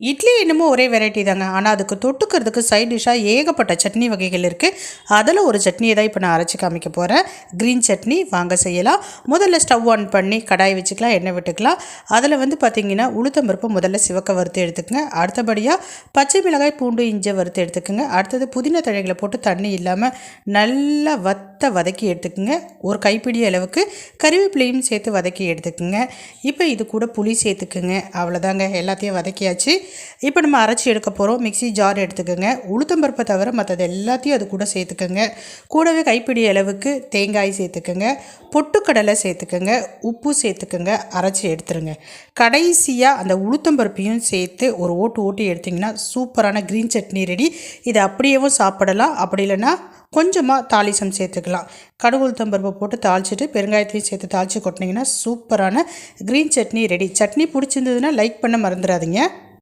இட்லி என்னமோ ஒரே வெரைட்டி தாங்க. ஆனால் அதுக்கு தொட்டுக்கிறதுக்கு சைட் டிஷ்ஷாக ஏகப்பட்ட சட்னி வகைகள் இருக்குது. அதில் ஒரு சட்னியை தான் இப்போ நான் அரைச்சி காமிக்க போகிறேன். க்ரீன் சட்னி வாங்க செய்யலாம். முதல்ல ஸ்டவ் ஆன் பண்ணி கடாய் வச்சுக்கலாம், எண்ணெய் விட்டுக்கலாம். அதில் வந்து பார்த்திங்கன்னா உளுத்தம்பருப்பு முதல்ல சிவக்க வறுத்து எடுத்துக்கங்க. அடுத்தபடியாக பச்சை மிளகாய், பூண்டு, இஞ்சி வறுத்து எடுத்துக்கோங்க. அடுத்தது புதினா தழைகளை போட்டு தண்ணி இல்லாமல் நல்லா வதக்கி எடுத்துக்கோங்க. ஒரு கைப்பிடி அளவுக்கு கறிவேப்பிலையும் சேர்த்து வதக்கி எடுத்துக்கோங்க. இப்போ இது கூட புளி சேர்த்துக்குங்க. அவ்வளோதாங்க, எல்லாத்தையும் வதக்கியாச்சு. இப்போ நம்ம அரைச்சி எடுக்க போகிறோம். மிக்ஸி ஜார் எடுத்துக்கோங்க. உளுத்தம்பருப்பை தவிர மற்றது எல்லாத்தையும் அது கூட சேர்த்துக்கோங்க. கூடவே கைப்பிடி அளவுக்கு தேங்காய் சேர்த்துக்கோங்க. பொட்டுக்கடலை சேர்த்துக்கோங்க. உப்பு சேர்த்துக்கோங்க. அரைச்சி எடுத்துருங்க. கடைசியாக அந்த உளுத்தம்பருப்பையும் சேர்த்து ஒரு ஓட்டி எடுத்திங்கன்னா சூப்பரான க்ரீன் சட்னி ரெடி. இதை அப்படியேவும் சாப்பிடலாம். அப்படி இல்லைன்னா கொஞ்சமாக தாளிசம் சேர்த்துக்கலாம். கடுகு உளுத்தம்பருப்பை போட்டு தாளிச்சிட்டு பெருங்காயத்தையும் சேர்த்து தாளித்து கொட்டினீங்கன்னா சூப்பரான க்ரீன் சட்னி ரெடி. சட்னி பிடிச்சிருந்ததுன்னா லைக் பண்ண மறந்துடாதீங்க.